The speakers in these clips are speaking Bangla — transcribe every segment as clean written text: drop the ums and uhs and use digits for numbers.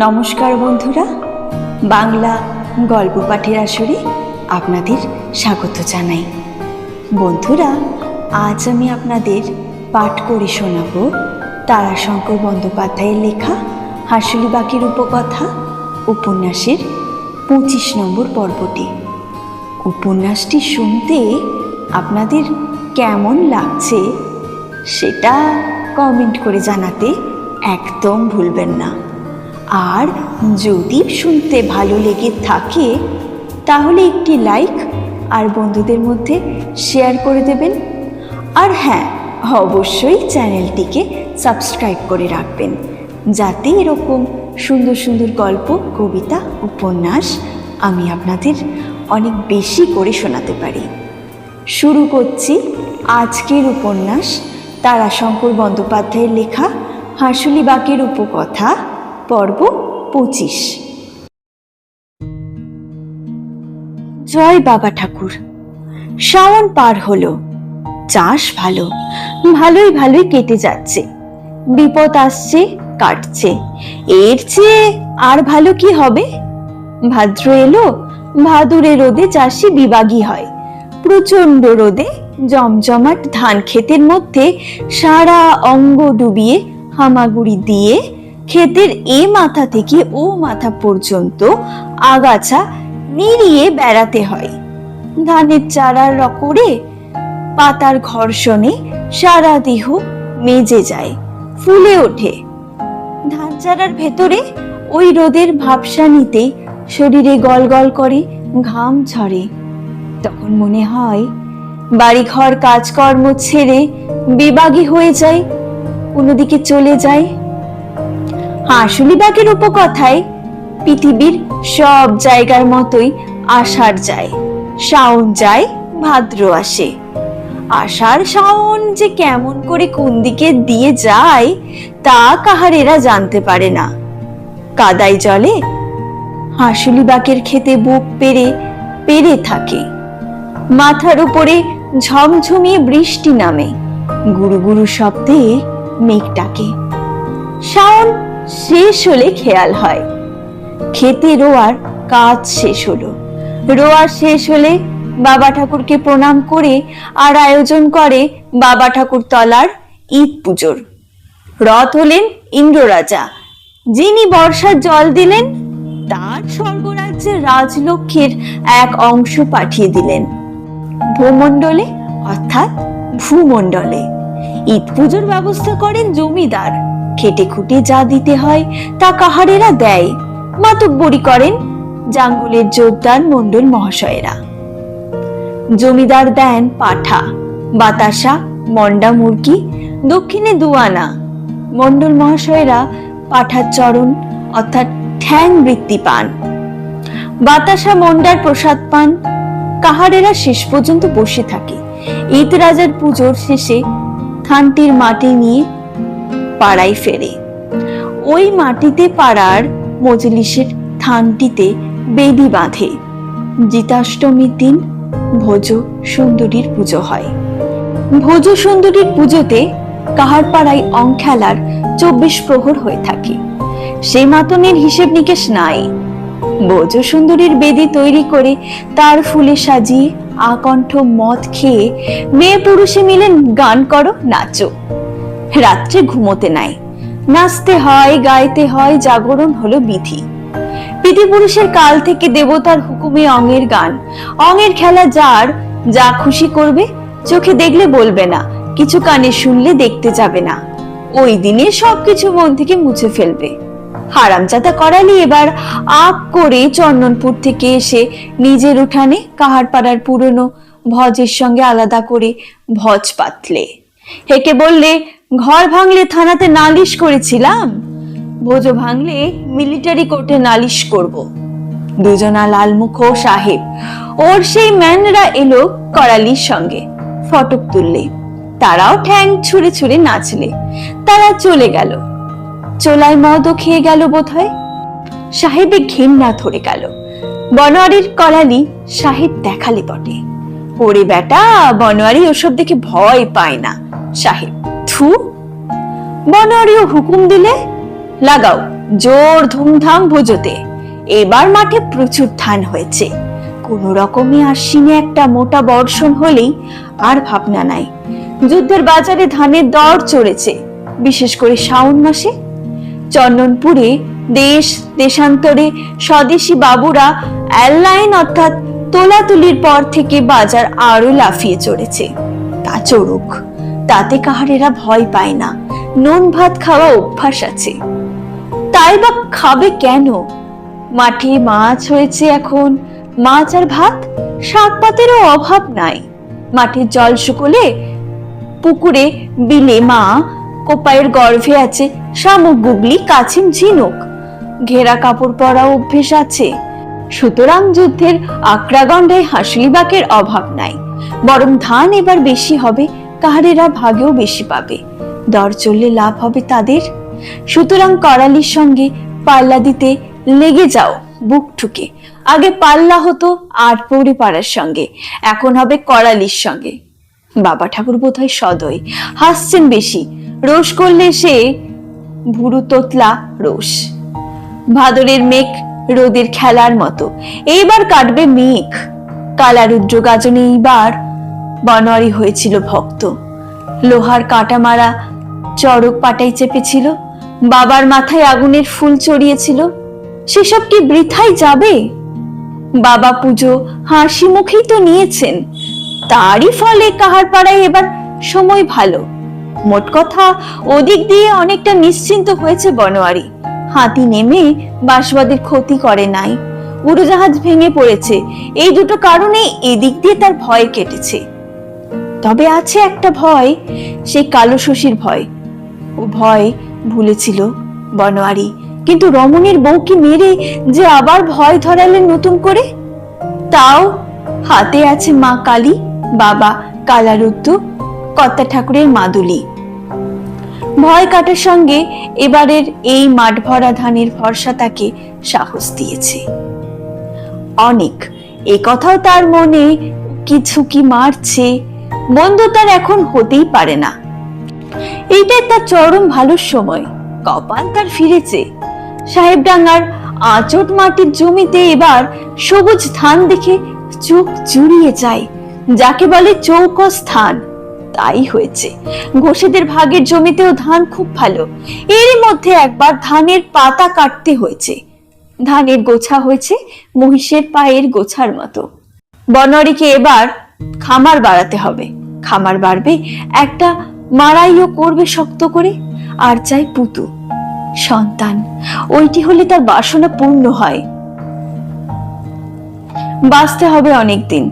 নমস্কার বন্ধুরা, বাংলা গল্প পাঠের আসরে আপনাদের স্বাগত জানাই। বন্ধুরা, আজ আমি আপনাদের পাঠ করে শোনাব তারাশঙ্কর বন্দ্যোপাধ্যায়ের লেখা হাঁসুলি বাঁকের উপকথা উপন্যাসের 25 নম্বর পর্বটি। উপন্যাসটি শুনতে আপনাদের কেমন লাগছে সেটা কমেন্ট করে জানাতে একদম ভুলবেন না। আর যদি শুনতে ভালো লেগে থাকে তাহলে একটি লাইক আর বন্ধুদের মধ্যে শেয়ার করে দেবেন। আর হ্যাঁ, অবশ্যই চ্যানেলটিকে সাবস্ক্রাইব করে রাখবেন, যাতে এরকম সুন্দর সুন্দর গল্প, কবিতা, উপন্যাস আমি আপনাদের অনেক বেশি করে শোনাতে পারি। শুরু করছি আজকের উপন্যাস তারাশঙ্কর বন্দ্যোপাধ্যায়ের লেখা হাঁসুলি বাঁকের উপকথা পর্ব 25। জয় বাবা ঠাকুর। শ্রাবণ পার হলো, চাষ ভালোই কেটে যাচ্ছে। বিপদ আসছে, কাটছে, এর চেয়ে আর ভালো কি হবে? ভাদ্র এলো, ভাদুরে রোদে চাষি বিবাগী হয়। প্রচন্ড রোদে জমজমাট ধান ক্ষেতের মধ্যে সারা অঙ্গ ডুবিয়ে হামাগুড়ি দিয়ে ক্ষেতের এ মাথা থেকে ও মাথা পর্যন্ত আগাছা নিড়িয়ে বেড়াতে হয়। ধানের চারার রকরে পাতার ঘর্ষণে সারা দেহ মেজে যায়, ফুলে ওঠে। ধান চারার ভেতরে ওই রোদের ভাবসানিতে শরীরে গলগল করে ঘাম ঝরে। তখন মনে হয় বাড়িঘর কাজকর্ম ছেড়ে বিবাগী হয়ে যায়, কোনোদিকে চলে যায়। হাঁসুলি বাঁকের উপকথায় পৃথিবীর সব জায়গার মতোই আষাঢ় যায়, শ্রাবণ যায়, ভাদ্র আসে। আষাঢ় শ্রাবণ যে কেমন করে কোন দিকে দিয়ে যায় তা কাহারেরা জানতে পারে না। কাদায় জলে হাঁসুলি বাঁকের খেতে বুক পেরে থাকে। মাথার উপরে ঝমঝমিয়ে বৃষ্টি নামে, গুরু গুরু শব্দে মেঘ ডাকে। শ্রাবণ শেষ হলে খেয়াল হয় খেতে রোয়ার কাজ শেষ হলো। রোয়া শেষ হলে বাবা ঠাকুরকে প্রণাম করে আর আয়োজন করে বাবা ঠাকুর তলার ঈদ পুজোর। রথ হলেন ইন্দ্ররাজা, যিনি বর্ষার জল দিলেন, তার স্বর্গরাজ্যের রাজলক্ষ্মীর এক অংশ পাঠিয়ে দিলেন ভূমণ্ডলে, অর্থাৎ ভূমণ্ডলে। ঈদ পুজোর ব্যবস্থা করেন জমিদার। খেটে খুটে যা দিতে হয় তা কাহারেরা দেয়। মাতব্বরি করেন জাঙ্গলের জোরদার মণ্ডল মহাশয়েরা। জমিদার দেন পাঠা, বাতাসা, মন্ডা মুরগি, দক্ষিণে দুয়ানা। মণ্ডল মহাশয়েরা পাঠার চরণ অর্থাৎ ঠ্যাং বৃত্তি পান, বাতাসা মন্ডার প্রসাদ পান। কাহারেরা শেষ পর্যন্ত বসে থাকে। ঈদ রাজার পুজোর শেষে থানটির মাটি নিয়ে পাড়ায় ফেরে। ওই মাটিতে পাড়ার মজলিসের থানটিতে বেদি বাঁধে। জিতাষ্টমীর দিন ভোজ সুন্দরীর পুজো হয়। ভোজ সুন্দরীর পুজোতে কাহার পাড়ায় অং খেলার 24 প্রহর হয়ে থাকে। সেই মাতনের হিসেব নিকেশ নাই। ভোজ সুন্দরীর বেদি তৈরি করে তার ফুলে সাজিয়ে আকণ্ঠ মদ খেয়ে মেয়ে পুরুষে মিলে গান করো, নাচো। রাত্রে ঘুমোতে নাই, নাচতে হয়, গাইতে হয়। জাগরণ হলো বিধি। পুরুষের কাল থেকে দেবতার হুকুমে অঙের গান, অঙের খেলা। যার যা খুশি করবে, চোখে দেখলে বলবে না, কিছু কানে শুনলে দেখতে যাবে না। ওই দিনে সবকিছু মন থেকে মুছে ফেলবে। হারামজাদা করালি এবার আগ করে চন্দনপুর থেকে এসে নিজের উঠানে কাহার পাড়ার পুরনো ভজের সঙ্গে আলাদা করে ভজ পাতলে। হেকে বললে, ঘর ভাঙলে থানাতে নালিশ করেছিলাম, ভোজ ভাঙলে মিলিটারি কোর্টে নালিশ করব। দুজনা লালমুখ সাহেব ওর সেই ম্যানরা এলো করালির সঙ্গে ফটক তুললে। তারাও ঠ্যাং ছুঁড়ে ছুঁড়ে নাচলে। তারা চলে গেল। চোলাই মদও খেয়ে গেল বোধ হয়। সাহেবে ঘৃণা ধরে গেল। বনোয়ারির করালি সাহেব দেখালে বটে। ওরে বেটা, বনোয়ারি ওসব দেখে ভয় পায় না। সাহেব, থু। বনোয়ারিও হুকুম দিলে, লাগাও জোর ধুমধাম ভোজতে। এবার মাঠে প্রচুর ধান হয়েছে। কোনো রকমে আশ্বিনে একটা মোটা বর্ষণ হলেই আর ভাবনা নাই। যুদ্ধের বাজারে ধানের দর চড়েছে, বিশেষ করে শ্রাবণ মাসে। চন্দনপুরে দেশ দেশান্তরে স্বদেশী বাবুরা অ্যালাইন অর্থাৎ তোলাতুলির পর থেকে বাজার আরো লাফিয়ে চড়েছে। তা চড়ুক, তাতে কাহারেরা ভয় পায় না। নুন ভাত খাওয়া অভ্যাস আছে, তাই বা খাবে কেন? মাঠে মাছ হয়েছে এখন, মাছ আর ভাত, শাক পাতেরও অভাব নাই। মাঠের জল শুকলে পুকুরে বিলে মা কোপায়ের গর্ভে আছে শামুক, গুগলি, কাছিম, ঝিনুক। ঘেরা কাপড় পরা অভ্যেস আছে। সুতরাং যুদ্ধের আক্রাগণ্ডায় হাসিলিবাকের অভাব নাই। বরং ধান এবার বেশি হবে, কাহারেরা ভাগেও বেশি পাবে। দর চললে লাভ হবে তাদের। সুতরাং করালির সঙ্গে পাল্লা দিতে লেগে যাও বুক ঠুকে। আগে পাল্লা হতো আটপৌরি পাড়ার সঙ্গে, এখন হবে করালির সঙ্গে। বাবা ঠাকুর বোধহয় সদয় হাসছেন বেশি। রোষ করলে সে ভুরু তোতলা রোষ। ভাদরের মেঘ রোদের খেলার মতো এইবার কাটবে মেঘ। কালারুদ্র গাজনে এইবার বনোয়ারি হয়েছিল ভক্ত। লোহার কাটা মারা চড়ক পাটাই চেপেছিল, বাবার মাথায় আগুনের ফুল চড়িয়েছিল। সেসব কি বৃথাই যাবে? বাবা পুজো হাসি মুখেই তো নিয়েছেন, তারই ফলে কাহার পাড়ায় এবার সময় ভালো। মোট কথা ওদিক দিয়ে অনেকটা নিশ্চিন্ত হয়েছে বনোয়ারি। হাতি নেমে বাঁশবাদের ক্ষতি করে নাই, উড়োজাহাজ ভেঙে পড়েছে। এই দুটো কারণে এদিক দিয়ে তার ভয় কেটেছে। তবে আছে একটা ভয়, সেই কালো শশীর ভয়। ও ভয় ভুলেছিল বনোয়ারি, কিন্তু রমণীর বউকে মেরে যে আবার ভয় ধরালেন নতুন করে। তাও হাতে আছে মা কালী, বাবা কালারুদ্র, কর্তা ঠাকুরের মাদুলি। ভয় কাটার সঙ্গে এবারের এই মাঠ ভরা ধানের ভরসা তাকে সাহস দিয়েছে অনেক। এ কথাও তার মনে কিছু কি মারছে। বন্ধ তার এখন হতেই পারে না। এইটাই তার চরম ভালো সময়। কপাল তার ফিরেছে। সাহেবডাঙ্গার আচট মাটির জমিতে এবার সবুজ ধান দেখে চোখ জুড়িয়ে যায়। যাকে বলে চৌকস ধান, তাই হয়েছে। ঘোষেদের ভাগের জমিতেও ধান খুব ভালো। এরই মধ্যে একবার ধানের পাতা কাটতে হয়েছে। ধানের গোছা হয়েছে মহিষের পায়ের গোছার মতো। বনোয়ারিকে এবার খামার বাড়াতে হবে। খামার বাড়বে, একটা মারাইও করবে শক্ত করে। আর চাই পুতু সন্তান, ওইটি হলে তার বাসনা পূর্ণ হয়। বাঁচতে হবে অনেকদিন।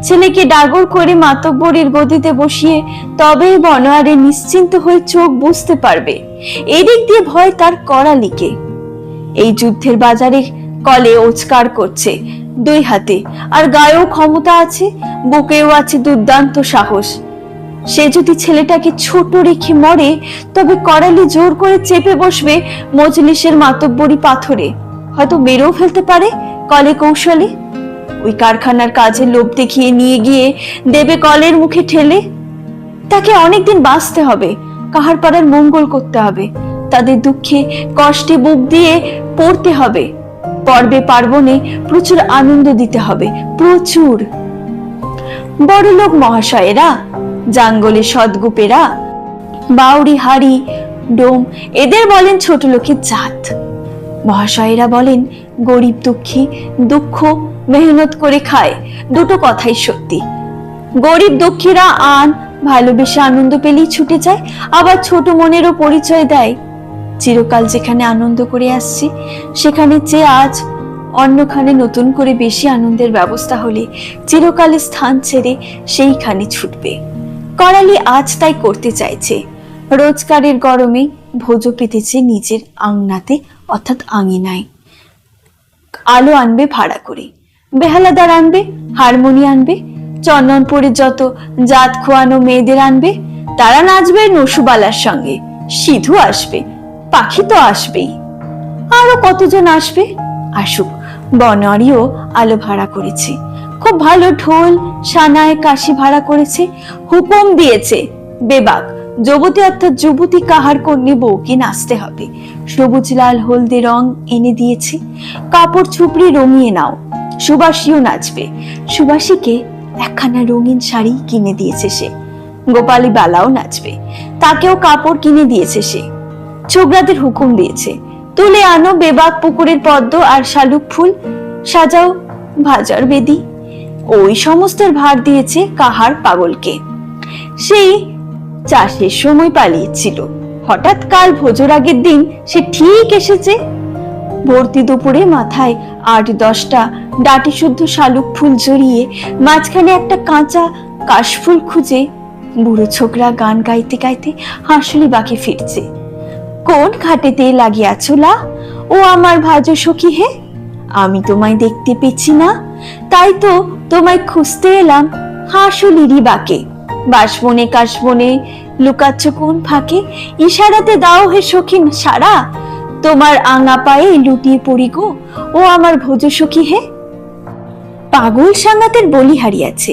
ছেলেকে ডাগর করে মাতব্বরের গদিতে বসিয়ে তবে বনোয়ারি নিশ্চিন্ত হয়ে চোখ বুঝতে পারবে। এদিক দিয়ে ভয় তার করালিকে। এই যুদ্ধের বাজারে কলে ওচকার করছে দুই হাতে, আর গায়েও ক্ষমতা আছে, বুকেও আছে দুর্দান্ত সাহস। সে যদি ছেলেটাকে ছোট রেখে মরে, তবে করালি জোর করে চেপে বসবে মজলিসের মাতব্বরি পাথরে। হয়তো মেরেও ফেলতে পারে কলে কৌশলে। ওই কারখানার কাজে লোভ দেখিয়ে নিয়ে গিয়ে দেবে কলের মুখে ঠেলে। তাকে অনেকদিন বাঁচতে হবে, কাহার পাড়ার মঙ্গল করতে হবে, তাদের দুঃখে কষ্টে বুক দিয়ে পড়তে হবে। পর্বে পার্বণে প্রচুর আনন্দ দিতে হবে, প্রচুর। বড়লোক মহাশয়েরা, জাঙ্গলে সদগুপেরা, বাউরি হাড়ি ডোম, এদের বলেন ছোট লোকের জাত। মহাশয়েরা বলেন গরিব দুঃখী, দুঃখ মেহনত করে খায়। দুটো কথাই সত্যি। গরিব দুঃখীরা আন ভালোবেসে আনন্দ পেলেই ছুটে যায়, আবার ছোট মনেরও পরিচয় দেয়। চিরকাল যেখানে আনন্দ করে আসছে, সেখানে চেয়ে আজ অন্যখানে নতুন করে বেশি আনন্দের ব্যবস্থা হলে চিরকালে স্থান ছেড়ে সেইখানে ছুটবে। করালি আজ তাই করতে চাইছে। রোজগারের গরমে ভোজ পেতেছে নিজের আংনাতে, অর্থাৎ আঙিনায়। আলো আনবে ভাড়া করে, বেহালাদার আনবে, হারমোনি আনবে, চন্দনপুরের যত জাত খোয়ানো মেয়েদের আনবে। তারা নাচবে নসুবালার সঙ্গে। সিধু আসবে, পাখি তো আসবেই, আরো কতজন আসবে। আসুক। বনোয়ারিও আলো ভাড়া করেছে, খুব ভালো ঢোল সানায় কাশি ভাড়া করেছে। হুকুম দিয়েছে বেবাক যুবতী অর্থাৎ যুবতী কাহার কন্যে বউকে নাচতে হবে। সবুজ লাল হলদে রং এনে দিয়েছে, কাপড় ছুপড়ি রঙিয়ে নাও। সুবাসীও নাচবে, সুবাসীকে একখানা রঙিন শাড়ি কিনে দিয়েছে সে। গোপালী বালাও নাচবে, তাকেও কাপড় কিনে দিয়েছে সে। ছোকরাদের হুকুম দিয়েছে, তুলে আনো বেবাক পুকুরের পদ্ম আর শালুক ফুল, সাজাও ভাজার বেদি। ওই সমস্তের ভার দিয়েছে কাহার পাগলকে। সেই চাষের সময় পালিয়েছিল, হঠাৎ কাল ভোজের আগের দিন সে ঠিক এসেছে। ভর্তি দুপুরে মাথায় ৮-১০টা ডাটি শুদ্ধ শালুক ফুল জড়িয়ে মাঝখানে একটা কাঁচা কাশফুল খুঁজে বুড়ো ছোকরা গান গাইতে গাইতে হাঁসুলি বাঁকে ফিরছে। কোন ঘাটেতে লাগিয়াছ লা, ও আমার ভাজো সখী হে, আমি তোমায় দেখতে পেছি না, তাই তো তোমায় খুঁজতে এলাম হাঁসুলিরই বাঁকে। বাসবনে কাশবনে লুকাচ্ছ কোন ফাঁকে, ইশারাতে দাও হে সখী সারা, তোমার আঙা পায়ে লুটিয়ে পড়ি গো, ও আমার ভোজ সখী হে। পাগল সাঙ্গাতের বলি হারিয়াছে।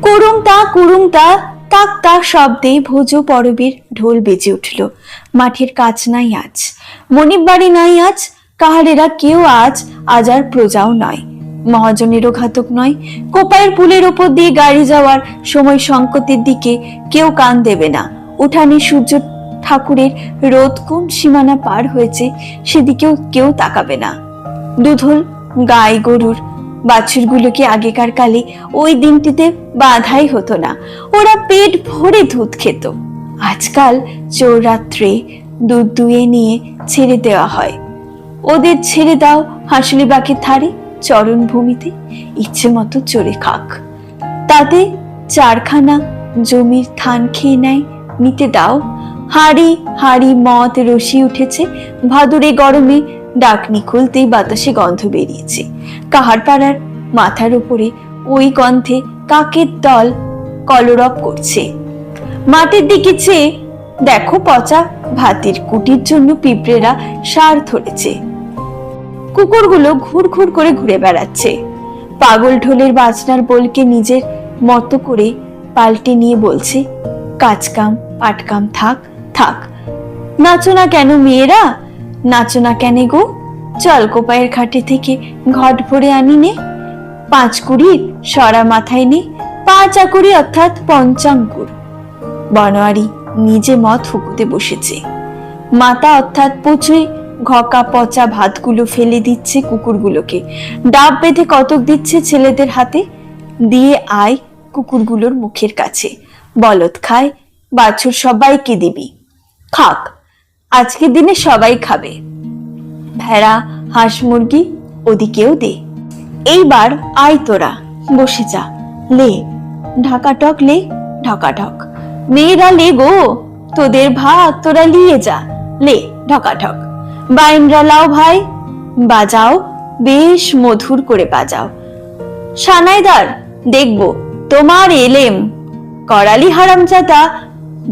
করুং তা তাক তা শব্দে ভোজ পরবের ঢোল বেজে উঠল। মাঠের কাজ নাই আজ, মনিব বাড়ি নাই আজ, কাহারেরা কেউ আজ আর প্রজাও নয়, মহাজনেরও ঘাতক নয়। কোপায়ের পুলের ওপর দিয়ে গাড়ি যাওয়ার সময় সংকটের দিকে কেউ কান দেবে না। উঠানে সূর্য ঠাকুরের রোদ কোন সীমানা পার হয়েছে সেদিকেও কেউ তাকাবে না। দুধল গাই গরুর বাছুরগুলোকে আগেকার কালে ওই দিনটিতে বাধাই হতো না, ওরা পেট ভরে দুধ খেত। আজকাল চোর রাত্রে দুধ দুয়ে নিয়ে ছেড়ে দেওয়া হয়। ওদের ছেড়ে দাও হাঁসুলি বাঁকের ধারে চরণ ভূমিতে, ইচ্ছে মতো চড়ে খাক, তাতে চারখানা জমির থান খেয়ে নেয়, নিতে দাও। হাড়ি হাড়ি মদ রসি উঠেছে, ভাদুরে গরমে ডাকনি খুলতেই বাতাসে গন্ধ বেরিয়েছে। কাহার পাড়ার মাথার উপরে ওই গন্ধে কাকের দল কলরব করছে। মাঠের দিকে চেয়ে দেখো পচা ভাতের কুটির জন্য পিঁপড়েরা সার ধরেছে। কুকুরগুলো ঘুর ঘুর করে ঘুরে বেড়াচ্ছে। পাগল ঢোলের বাজনার বলকে নিজের মতো করে পাল্টে নিয়ে বলছে, কাজকাম পাটকাম থাক থাক, নাচো না কেন মেয়েরা, নাচো না কেন গো, চল কোপায়ের খাটে থেকে ঘট ভরে আনি নে, 5 কুড়ির সরা মাথায় নে, 5 আকুড়ি অর্থাৎ পঞ্চাঙ্কুর। বনোয়ারি নিজে মদ ফুকুতে বসেছে। মাতা অর্থাৎ পচুই ঘকা পচা ভাতগুলো ফেলে দিচ্ছে কুকুরগুলোকে, ডাব বেঁধে কতক দিচ্ছে ছেলেদের হাতে, দিয়ে আয় কুকুরগুলোর মুখের কাছে, বলদ খায়, বাছুর সবাইকে দিবি, খাক, আজকের দিনে সবাই খাবে, ভেড়া হাঁস মুরগি ওদিকেও দে। এইবার আয় তোরা বসে যা, লে ঢাকাটক লে ঢকাঢক, মেয়েরা লে গো, তোদের ভাগ তোরা লিয়ে যা, লে ঢকাঢক, বাইনরা লাও ভাই, বাজাও বেশ মধুর করে বাজাও। সানাইদার দেখবো তোমার এলেম, করালি হারামজাদা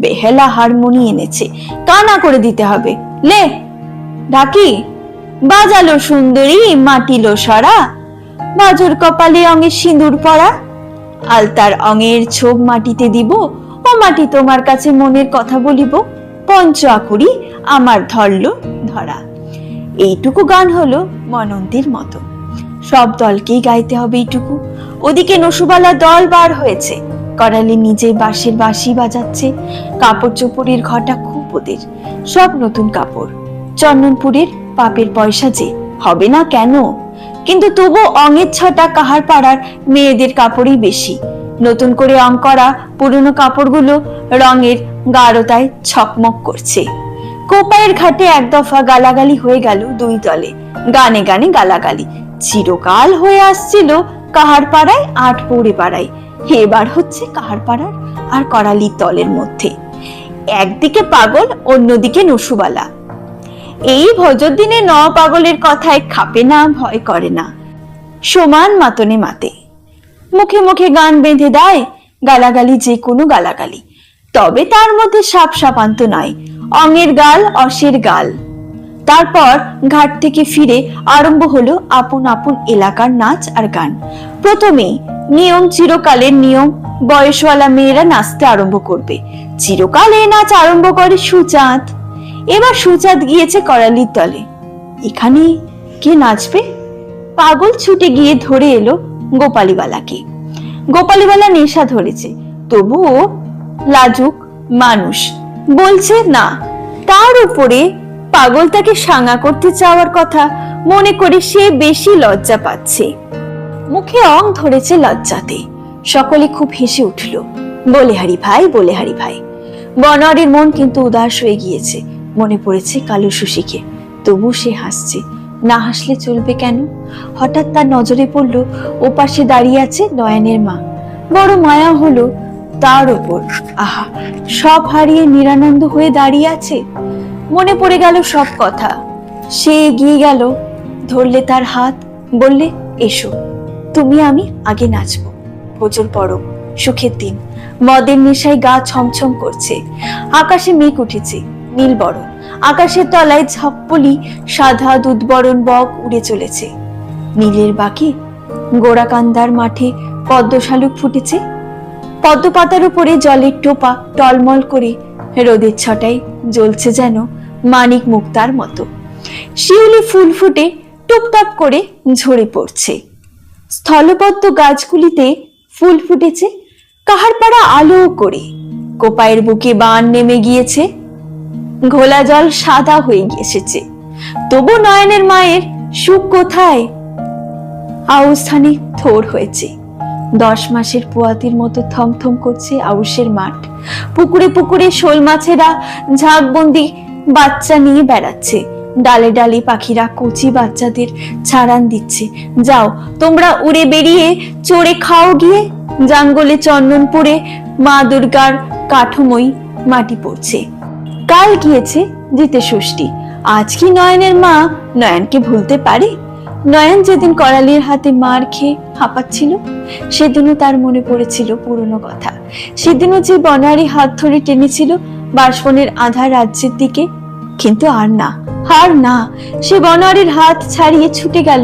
বেহেলা হারমোনি এনেছে, কানা করে দিতে হবে, লে ঢাকি, বাজালো সুন্দরী মাটিলো সরা, বাজর কপালে অঙে সিঁদুর পরা, আলতার অঙের ছোপ মাটিতে দিব, ও মাটি তোমার কাছে মনের কথা বলিব, পঞ্চ আকুড়ি আমার ধরলো ধরা। এইটুকু গান হলো মনন্দের মতো, সব দলকেই গাইতে হবে এইটুকু। ওদিকে নসুবালা দল বার হয়েছে, করালি নিজে বাঁশের বাঁশি বাজাচ্ছে, কাপড় চোপড়ের ঘটা খুব ওদের, সব নতুন কাপড়। চন্দনপুরের পাপের পয়সা যে হবে না কেন, কিন্তু তবু অঙের ছটা কাহার পাড়ার মেয়েদের কাপড়ই বেশি। নতুন করে অং করা পুরনো কাপড়গুলো রঙের গাঢ়তায় ছকমক করছে। কোপায়ের ঘাটে এক দফা গালাগালি হয়ে গেল দুই দলে, গানে গানে গালাগালি চিরকাল হয়ে আসছিল কাহার পাড়ায় আট পৌড়ে পাড়ায়, এবার হচ্ছে কাহার পাড়ার আর করালির দলের মধ্যে। একদিকে পাগল, অন্যদিকে নসুবালা। এই ভজর দিনে ন পাগলের কথায় খাপে না, ভয় করে না, সমান মাতনে মাতে, মুখে মুখে গান বেঁধে দেয়, গালাগালি যে কোনো গালাগালি, তবে তার মধ্যে সাপ সাপান্ত নয়, অঙের গাল অসের গাল। তারপর ঘাট থেকে ফিরে আরম্ভ হলো আপন আপন এলাকার নাচ আর গান। প্রথমেই নিয়ম চিরকালের নিয়ম, বয়সওয়ালা মেয়েরা নাচতে আরম্ভ করবে। চিরকালে নাচ আরম্ভ করে সুচাঁদ। এবার সুচাঁদ গিয়েছে করালির দলে। এখানে কে নাচবে? পাগল ছুটে গিয়ে ধরে এলো গোপালীবালাকে। গোপালীবালা নেশা ধরেছে, তবুও লাজুক মানুষ, বলছে না। তার উপরে পাগল তাকে সাঙ্গা করতে চাওয়ার কথা মনে করে সে বেশি লজ্জা পাচ্ছে, মুখে অং ধরেছে লজ্জাতে। সকলে খুব হেসে উঠল, বলে হারি ভাই, বলে হারি ভাই। বনোয়ারির মন কিন্তু উদাস হয়ে গিয়েছে, মনে পড়েছে কালু শশীকে। তবু সে হাসছে, না হাসলে চলবে কেন? হঠাৎ তার নজরে পড়ল ওপাশে দাঁড়িয়ে আছে নয়নের মা। বড় মায়া হলো তার ওপর। আহা, সব হারিয়ে নিরানন্দ হয়ে দাঁড়িয়ে আছে। মনে পড়ে গেল সব কথা। সে এগিয়ে গেল, ধরলে তার হাত, বললে এসো, তুমি আমি আগে নাচবো। ভোজর পরব, সুখের দিন, মদের নেশায় গা ছমছম করছে। আকাশে মেঘ উঠেছে নীল বরণ, আকাশের তলায় ঝপ্পলি সাদা দুধ বরণ বক উড়ে চলেছে। নীলের বাকি গোড়াকান্দার মাঠে পদ্ম শালুক ফুটেছে। পদ্ম পাতার উপরে জলের টোপা টলমল করে রোদের ছটায় জ্বলছে যেন মানিক মুক্তার মতো। শিউলি ফুল ফুটে টুপটাপ করে ঝরে পড়ছে। স্থলপদ্ম গাছগুলিতে ফুল ফুটেছে কাহার পাড়া আলো করে। কোপায়ের বুকে বান নেমে গিয়েছে, ঘোলা জল সাদা হয়ে এসেছে। তবু নয়নের মায়ের সুখ কোথায়? আউশখানি থোর হয়েছে। 10 মাসের পোয়াতির মতো থমথম করছে আউশের মাঠ। পুকুরে পুকুরে শোল মাছেরা ঝাঁকবন্দি বাচ্চা নিয়ে বেড়াচ্ছে। ডালে ডালে পাখিরা কচি বাচ্চাদের ছাড়ান দিচ্ছে, যাও তোমরা উড়ে বেরিয়ে চড়ে খাও গিয়ে। জঙ্গলে চন্দনপুরে মা দুর্গার কাঠময় মাটি পড়ছে। কাল গিয়েছে জিতে ষষ্ঠী, আজ কি নয়নের মা নয়নকে ভুলতে পারে? নয়ন যেদিন করালির হাতে মার খেয়ে হাঁপাচ্ছিল, সেদিনও তার মনে পড়েছিল পুরনো কথা। সেদিনও যে বনোয়ারি হাত ধরে টেনেছিল বাঁশবনের আধার রাজ্যের দিকে। কিন্তু আর না, আর না, সে বনোয়ারির হাত ছাড়িয়ে ছুটে গেল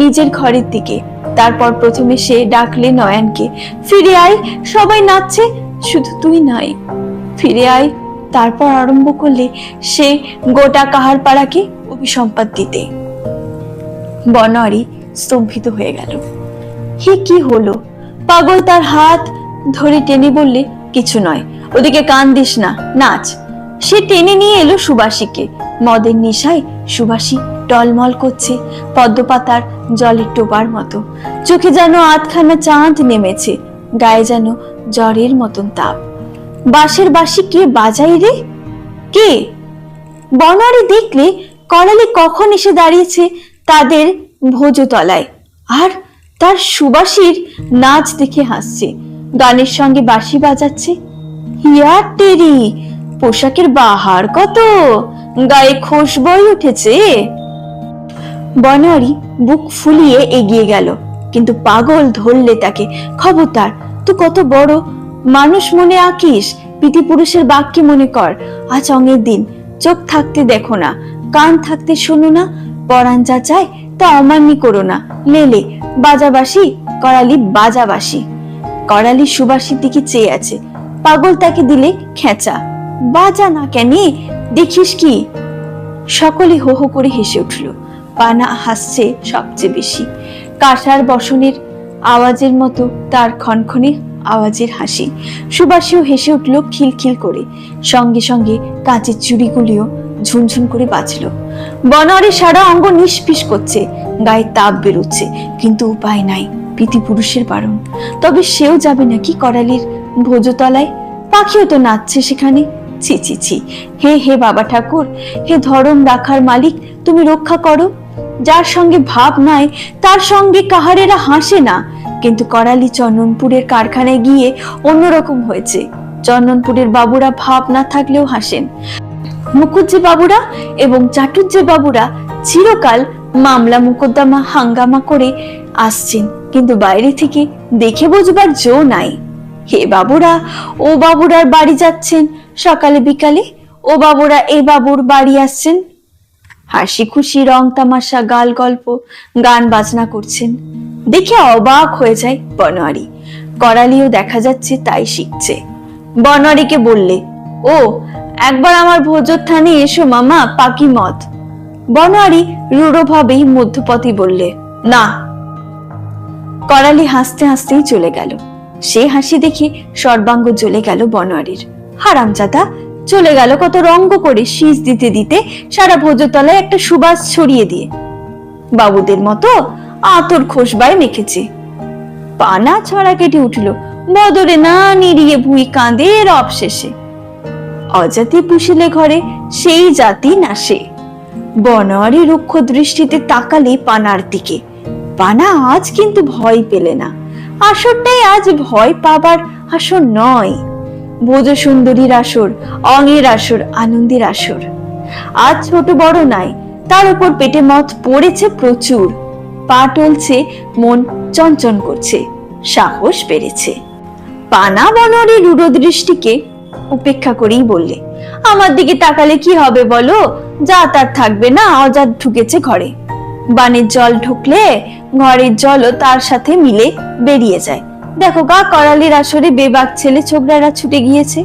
নিজের ঘরের দিকে। তারপর প্রথমে সে ডাকলে নয়নকে, ফিরে আয়, সবাই নাচছে, শুধু তুই নয়, ফিরে আয়। তারপর আরম্ভ করলে সে গোটা কাহার পাড়াকে অভিসম্পাদ দিতে। বনোয়ারি স্তম্ভিত হয়ে গেল। হে কি হলো? পাগল তার হাত ধরে টেনে বললে, কিছু নয়, ওদিকে কান দিস না, নাচ। সে টেনে নিয়ে এলো সুবাসীকে। মদের নেশায় সুবাসী টলমল করছে পদ্মপাতার জলের টোপার মতো। চোখে যেন আধখানা চাঁদ নেমেছে, গায়ে যেন জ্বরের মতন তাপ। বাঁশের বাঁশি কে বাজাই রে? কে? বনোয়ারি দেখলে করালি কখন এসে দাঁড়িয়েছে তাদের ভোজতলায়, আর তার সুবাসীর নাচ দেখে হাসছে, গানের সঙ্গে বাঁশি বাজাচ্ছে। হিয়া টেরি, পোশাকের বাহার কত, গায়ে খোশ বই উঠেছে। বনোয়ারি বুক ফুলিয়ে এগিয়ে গেল, কিন্তু পাগল ধরলে তাকে, খবরদার, তুই কত বড় মানুষ মনে আঁকিস, পিতৃপুরুষের বাক্যে মনে কর। আজ অঙের দিন, চোখ থাকতে দেখো না, কান থাকতে শোনো না, পরাণ যা চায় তা অমান্যি করো না। লেলে বাজাবাসি, করালি বাজাবাসি। করালি সুবাসীর দিকে চেয়ে আছে, পাগল তাকে দিলে খেঁচা, বাজা না কেন, দেখিস কি? সকলে হো হো করে হেসে উঠল। পানা হাসছে সবচেয়ে বেশি। কাঁসার বসনের আওয়াজের মতো তার খনখনে আওয়াজের হাসি। সুবাসীও হেসে উঠল খিলখিল করে, সঙ্গে সঙ্গে কাঁচের চুড়িগুলিও ঝুনঝুন করে বাজল। বনোয়ারি সারা অঙ্গ নিষ্পিস করছে, গায়ে তাপ বেরোচ্ছে, কিন্তু উপায় নাই, পিতৃপুরুষের বারণ। তবে সেও যাবে নাকি করালির ভোজতলায়? পাখিও তো নাচছে সেখানে। ছি ছি ছি, হে হে বাবা ঠাকুর, হে ধরম রাখার মালিক, তুমি রক্ষা করো। যার সঙ্গে ভাব নাই তার সঙ্গে কাহারেরা হাসে না। কিন্তু করালি চন্দনপুরের কারখানায় গিয়ে অন্যরকম হয়েছে। চন্দনপুরের বাবুরা ভাব না থাকলেও হাসেন। মুকুজ্জে বাবুরা এবং চাটুজ্জে বাবুরা চিরকাল মামলা মোকদ্দমা হাঙ্গামা করে আসছেন, কিন্তু বাইরে থেকে দেখে বুঝবার জো নাই। হে বাবুরা ও বাবুরার বাড়ি যাচ্ছেন, সকালে বিকালে ও বাবুরা এ বাবুর বাড়ি আসছেন, হাসি খুশি রং তামাশা গাল গল্প গান বাজনা করছেন। দেখে অবাক হয়ে যায় বনোয়ারি। করালিও দেখা যাচ্ছে তাই শিখছে। বনোয়ারিকে বললে, ও একবার আমার ভোজোত্থানে এসো মামা, পাকি মদ। বনোয়ারি রূঢ়ভাবেই মধ্যপথে বললে, না। করালি হাসতে হাসতেই চলে গেল। সে হাসি দেখে সর্বাঙ্গ জ্বলে গেল বনোয়ারির। হারামজাদা চলে গেল কত রঙ্গ করে, শীষ দিতে দিতে সারা ভোজতলায় একটা সুবাস ছড়িয়ে দিয়ে। বাবুদের মতো আতর খোসবায় মেখেছে। পানা ছড়া কেটে উঠল, বদরে না নিড়িয়ে ভুই কাঁদে রব শেষে। অজাতি পুষিলে ঘরে সেই জাতি নাশে। বনোয়ারি রুক্ষ দৃষ্টিতে তাকালে পানার দিকে। পানা আজ কিন্তু ভয় পেলে না। আসরটাই আজ ভয় পাবার আসর নয়। ভোজ সুন্দরীর আসর, অঙ্গের আসর, আনন্দের আসর। আজ ছোট বড় নাই, তার উপর পেটে মদ পড়েছে প্রচুর। পা টলছে, মন চঞ্চন করছে, সাহস বেড়েছে। পানা বনোয়ারি রূঢ় দৃষ্টিকে উপেক্ষা করেই বললে, আমার দিকে তাকালে কি হবে বলো? যা তার থাকবে না, অজাত ঢুকেছে ঘরে। বানের জল ঢুকলে ঘরের জলও তার সাথে মিলে বেরিয়ে যায়। দেখো গা, করালির আসরে বেবাক ছেলে ছোকরারা ছুটে গিয়েছে।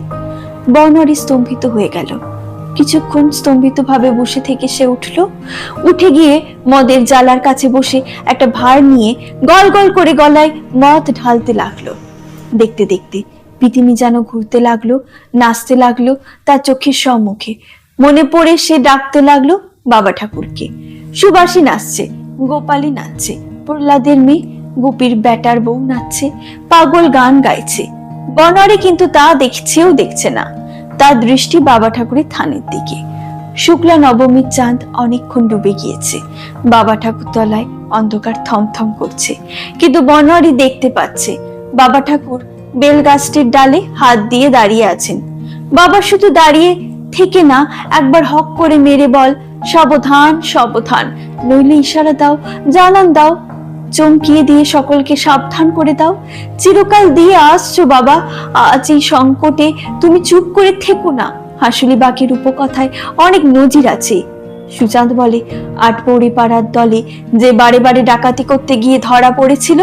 বনোয়ারি স্তম্ভিত হয়ে গেল। কিছুক্ষণ স্তম্ভিত ভাবে বসে থেকে সে উঠে গিয়ে মদের জালার কাছে বসে একটা ভার নিয়ে গল গল করে গলায় মদ ঢালতে লাগলো। দেখতে দেখতে পৃথিবী যেন ঘুরতে লাগলো, নাচতে লাগলো তার চোখের সম্মুখে। মনে পড়ে সে ডাকতে লাগলো বাবা ঠাকুরকে। সুবাসী নাচছে, গোপালী নাচছে, প্রহ্লাদের মেয়ে গোপীর বেটার বউ নাচছে, পাগল গান গাইছে। বনোয়ারি কিন্তু তা দেখছেও দেখছে না। তার দৃষ্টি বাবা ঠাকুরের থানের দিকে। শুক্লা নবমীর চাঁদ অনেকক্ষণ ডুবে গিয়েছে। বাবা ঠাকুর তলায় অন্ধকার থমথম করছে, কিন্তু বনোয়ারি দেখতে পাচ্ছে বাবা ঠাকুর বেল গাছটির ডালে হাত দিয়ে দাঁড়িয়ে আছেন। বাবা শুধু দাঁড়িয়ে থেকে না, একবার হক করে মেরে বল, সাবধান সাবধান, নইলে ইশারা দাও, জানান দাও, চমকিয়ে দিয়ে সকলকে সাবধান করে দাও। চিরকাল দিয়ে আসছো বাবা, আজ এই সংকটে তুমি চুপ করে থেকো না। হাসুলি বাকির উপকথায় অনেক নজির আছে। সুচাঁদ বলে, আটপৌড়ি পাড়ার দলে যে বারে বারে ডাকাতি করতে গিয়ে ধরা পড়েছিল,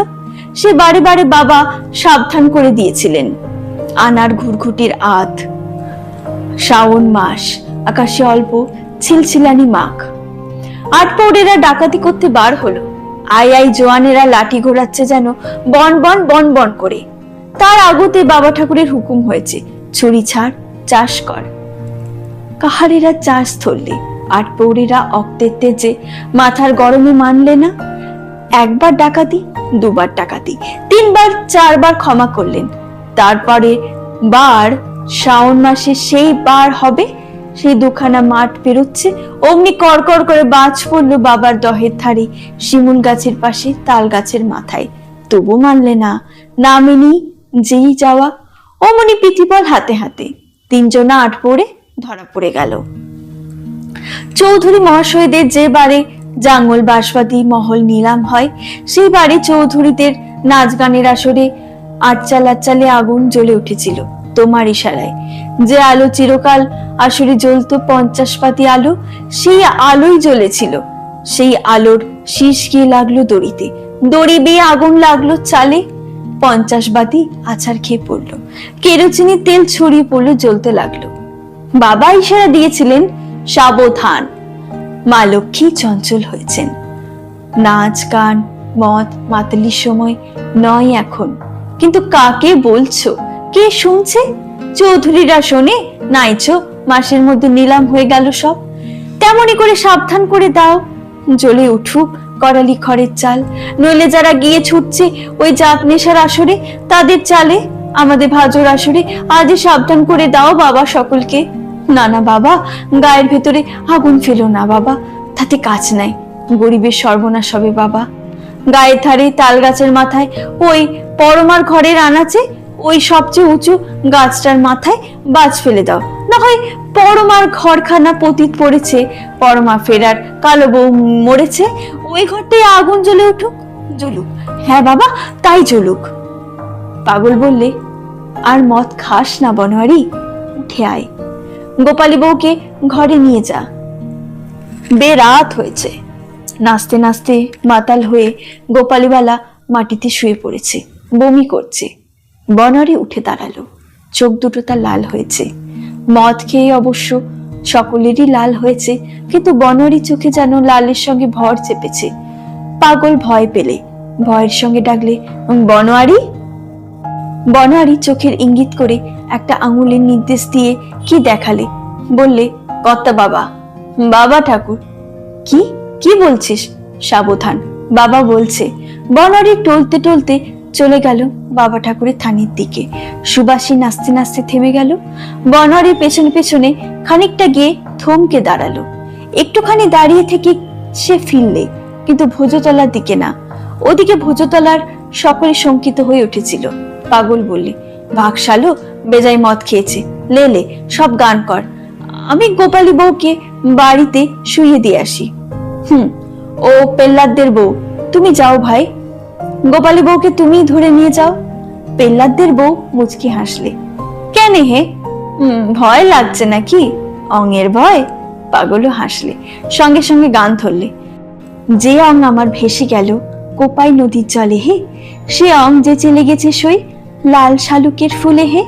সে বারে বারে বাবা সাবধান করে দিয়েছিলেন। আনার ঘুরঘুটির আধ, শ্রাবণ মাস, আকাশে অল্প ছিলছিলানি মাখ। আটপৌড়েরা ডাকাতি করতে বার হলো। আই আই জোয়ানেরা লাঠি ঘোরাচ্ছে যেন বন বন বন বন করে। তার আগতে বাবা ঠাকুরের হুকুম হয়েছে, ছুরি ছাড়, চাষ কর। কাহারেরা চাষ ধরলে আটপৌড়েরা অক্তের তেজে মাথার গরমে মানলে না। একবার ডাকাতি, দুবার ডাকাতি, তিনবার চারবার ক্ষমা করলেন। তারপরে বার শ্রাবণ মাসে সেই বার হবে। সেই দুখানা মাঠ পেরোচ্ছে, অমনি করকর করে বাজ পড়লো বাবার দহের ধারে, শিমুল গাছের পাশে, তাল গাছের মাথায়। তবু মানলে না। না মেনি যেই যাওয়া, অমনি পিঠিবল হাতে হাতে তিনজনা আট পড়ে ধরা পড়ে গেল। চৌধুরী মহাশয়দের যে বারে জাঙ্গল বাঁশবাদী মহল নিলাম হয়, সেই বাড়ি চৌধুরীদের নাচ গানের আসরে আটচালে আগুন জ্বলে উঠেছিল তোমার ইশারায়। যে আলো চিরকাল আসরে জ্বলতো 50 পাতি আলো, সেই আলোই জ্বলেছিল। সেই আলোর শীষ গিয়ে লাগলো দড়িতে, দড়ি বেয়ে আগুন লাগলো চালে। 50 বাতি আছাড় খেয়ে পড়লো, কেরোচিনি তেল ছড়িয়ে পড়লো, জ্বলতে লাগলো। বাবা ইশারা দিয়েছিলেন, সাবধান, মা লক্ষ্মী চঞ্চল হয়েছেন। নাচ গান মদ মাতালির সময় নয় এখন। কিন্তু কাকে বলছো? কে শুনছে? চৌধুরীরা শোনে নাইছো, মাসের মধ্যে নিলাম হয়ে গেল সব। তেমনি করে সাবধান করে দাও। জ্বলে উঠুক করালি খড়ের চাল, নইলে যারা গিয়ে ছুটছে ওই জাত নেশার আসরে, তাদের চালে আমাদের ভাজর আসরে আজই সাবধান করে দাও বাবা সকলকে। না না বাবা, গায়ের ভেতরে আগুন ফেলো না বাবা, তাতে কাজ নাই, গরিবের সর্বনাশ হবে বাবা। গায়ের ধারে তাল গাছের মাথায় ওই পরমার ঘরের আনাচে ওই সবচেয়ে উঁচু গাছটার মাথায় বাজ ফেলে দাও। না হয় পরমার ঘরখানা পতিত পড়েছে, পরমা ফেরার কালো বউ মরেছে, ওই ঘরটায় আগুন জ্বলে উঠুক। জ্বলুক, হ্যাঁ বাবা তাই জ্বলুক। পাগল বললে, আর মদ খাস না বনোয়ারি, উঠে আয়, গোপালী বউকে ঘরে নিয়ে যা। বেরাত হয়েছে। নাচতে নাচতে মাতাল হয়ে গোপালীবালা মাটিতে শুয়ে পড়েছে, বমি করছে। বনরি উঠে দাঁড়ালো, চোখ দুটো তার লাল হয়েছে। মদ খেয়ে অবশ্য সকলেরই লাল হয়েছে, কিন্তু বনরি চোখে যেন লালের সঙ্গে ভর চেপেছে। পাগল ভয় পেলে ভয়ের সঙ্গে ডাকলে, বনোয়ারি। বনোয়ারি চোখের ইঙ্গিত করে একটা আঙুলের নির্দেশ দিয়ে কি দেখালে, বললে, কর্তা বাবা। বাবা ঠাকুর। কি কি বলছিস? সাবধান, বাবা বলছে। বনোয়ারি টলতে টলতে চলে গেল বাবা ঠাকুরের থানির দিকে। সুবাসী নাচতে নাচতে থেমে গেল। বনোয়ারির পেছনে পেছনে খানিকটা গিয়ে থমকে দাঁড়ালো। একটুখানি দাঁড়িয়ে থেকে সে ফিরলে, কিন্তু ভোজতলার দিকে না। ওদিকে ভোজতলার সকলে শঙ্কিত হয়ে উঠেছিল। পাগল বললে, ভাগশালো বেজায় মদ খেয়েছে, লে লে সব গান কর, আমি গোপালী বউকে বাড়িতে শুইয়ে দিয়ে আসি। ও পেল্লাদদের বউ, তুমি যাও ভাই, গোপালী বউকে তুমি ধরে নিয়ে যাও। পেল্লাদদের বউ মুচকি হাসলে। কেন হে, ভয় লাগছে নাকি? অঙের ভয়? পাগলও হাসলে, সঙ্গে সঙ্গে গান ধরলে। যে অং আমার ভেসে গেল কোপাই নদীর জলে হে, সে অং যে চলে গেছে সই লাল শালুকের ফুলে হে,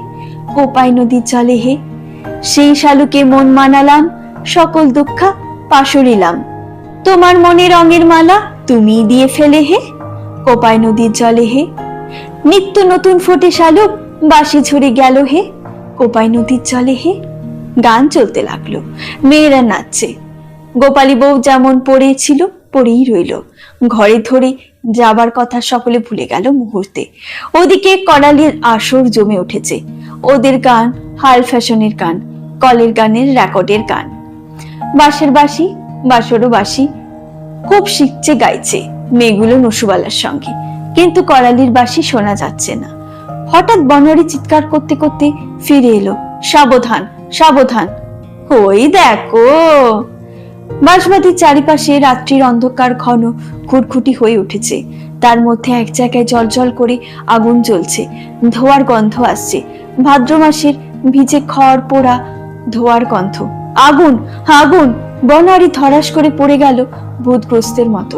কোপাই নদীর জলে হে, সেই শালুকে মন মানালাম, সকল দুঃখা পাশরিলাম, তোমার মনে রঙের মালা তুমি দিয়ে ফেলে হে, কোপাই নদীর জলে হে, নিত্য নতুন ফোটে শালুক বাসি ঝরে গেল হে, কোপাই নদীর জলে হে। গান চলতে লাগলো, মেয়েরা নাচছে। গোপালী বউ যেমন পড়েছিল পড়েই রইল। ঘরে ধরে যাবার কথা সকলে ভুলে গেল মুহূর্তে। ওদিকে করালির আসর জমে উঠেছে। ওদের গান হাল ফ্যাশনের গান, কলের গানের রেকর্ডের গান। বাঁশের বাঁশি, বাঁশরও বাঁশি খুব শিখছে গাইছে মেয়েগুলো নসুবালার সঙ্গে, কিন্তু করালির বাঁশি শোনা যাচ্ছে না। হঠাৎ বনোয়ারি চিৎকার করতে করতে ফিরে এলো, সাবধান সাবধান। ওই দেখো। বাঁশবাতির চারিপাশে রাত্রির অন্ধকার ঘন ঘুটঘুটি হয়ে উঠেছে। তার মধ্যে এক জায়গায় জলজল করে আগুন জ্বলছে, ধোঁয়ার গন্ধ আসছে। ভাদ্র মাসের ভিজে খড় পোড়া ধোঁয়ার গন্ধ। আগুন আগুন! বনোয়ারি ধরাস করে পড়ে গেল ভূতগ্রস্তের মতো।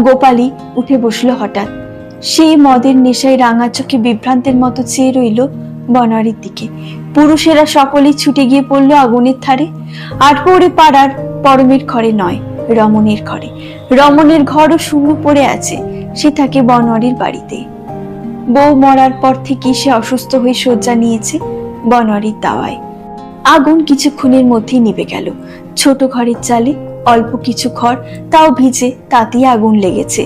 গোপালী উঠে বসলো হঠাৎ। সে মদের নেশায় রাঙা চোখে বিভ্রান্তের মতো চেয়ে রইল বনোয়ারির দিকে। পুরুষেরা সকলেই ছুটে গিয়ে পড়ল আগুনের ধারে। আটপৌরে পাড়ার পরমের ঘরে নয়, রমণের ঘরে। রমণের ঘরও শূন্য পড়ে আছে, সে থাকে বনোয়ারির বাড়িতে। বউ মরার পর থেকে সে অসুস্থ হয়ে শয্যা নিয়েছে বনোয়ারির দাওয়ায়। আগুন কিছুক্ষণের মধ্যেই নিভে গেল। ছোট ঘরের চালে অল্প কিছু খড়, তাও ভিজে, তাতেই আগুন লেগেছে।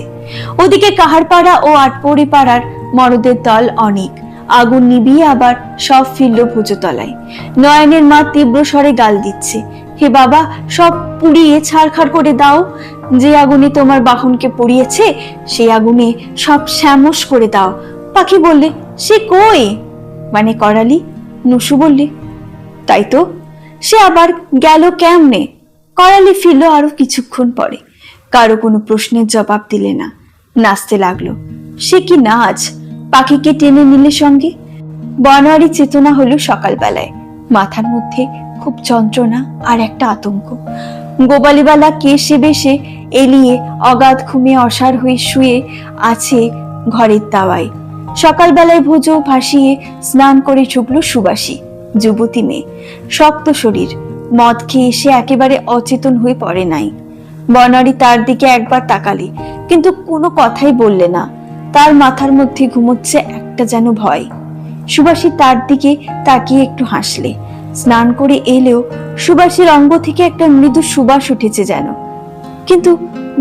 ওদিকে কাহারপাড়া ও আটপৌরে পাড়ার মরদের দল অনেক। আগুন নিভিয়ে আবার সব ফিরল ভোজতলায়। নয়নের মা তীব্র স্বরে গাল দিচ্ছে, হে বাবা, সব পুড়িয়ে ছাড়খাড় করে দাও। যে আগুনে তোমার বাহনকে পুড়িয়েছে সেই আগুনে সব শ্যামস করে দাও। পাখি বললে, সে কই? মানে করালি। নসু বললে, তাই তো, সে আবার গেল কেমনে? করালি ফিরল আরো কিছুক্ষণ পরে। কারো কোনো প্রশ্নের জবাব দিলে না, নাচতে লাগলো। সে কি নাচ! পাখিকে টেনে নিলে সঙ্গে। বনোয়ারি চেতনা হলো সকালবেলায়। মাথার মধ্যে খুব যন্ত্রণা আর একটা আতঙ্ক। গোপালীবালা কে সে বেশে এলিয়ে অগাধ ঘুমে অসাড় হয়ে শুয়ে আছে ঘরের দাওয়ায়। সকালবেলায় ভোজ ভাসিয়ে স্নান করে ঢুকলো সুবাসী, যুবতী মেয়ে, শক্ত শরীর। মদ খেয়ে সে একেবারে অচেতন হয়ে পড়ে নাই। বনোয়ারি তার দিকে একবার তাকালে, কিন্তু কোনো কথাই বললে না। তার মাথার মধ্যে ঘুমোচ্ছে একটা যেন ভয়। সুবাসী তার দিকে তাকিয়ে একটু হাসলে। স্নান করে এলেও সুবাসীর অঙ্গ থেকে একটা মৃদু সুবাস উঠেছে যেন, কিন্তু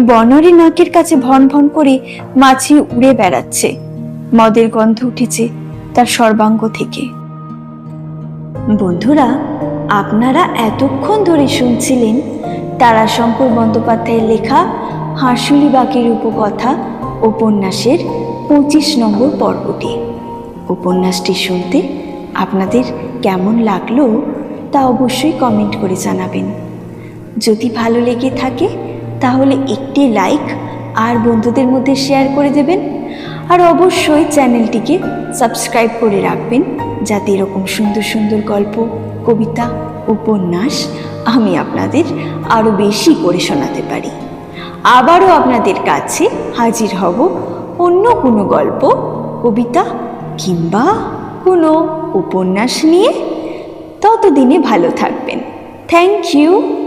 বনোয়ারি নাকের কাছে ভন ভন করে মাছি উড়ে বেড়াচ্ছে। মদের গন্ধ উঠেছে তার সর্বাঙ্গ থেকে। বন্ধুরা, আপনারা এতক্ষণ ধরে শুনছিলেন তারাশঙ্কর বন্দ্যোপাধ্যায়ের লেখা হাঁসুলি বাঁকের উপকথা উপন্যাসের 25 নম্বর পর্বটি। উপন্যাসটি শুনতে আপনাদের কেমন লাগলো তা অবশ্যই কমেন্ট করে জানাবেন। যদি ভালো লেগে থাকে তাহলে একটি লাইক আর বন্ধুদের মধ্যে শেয়ার করে দেবেন। আর অবশ্যই চ্যানেলটিকে সাবস্ক্রাইব করে রাখবেন, যাতে এরকম সুন্দর সুন্দর গল্প, কবিতা, উপন্যাস আমি আপনাদের আরও বেশি করে শোনাতে পারি। আবারও আপনাদের কাছে হাজির হব অন্য কোনো গল্প, কবিতা কিংবা কোনো উপন্যাস নিয়ে। ততদিনে ভালো থাকবেন। Thank you.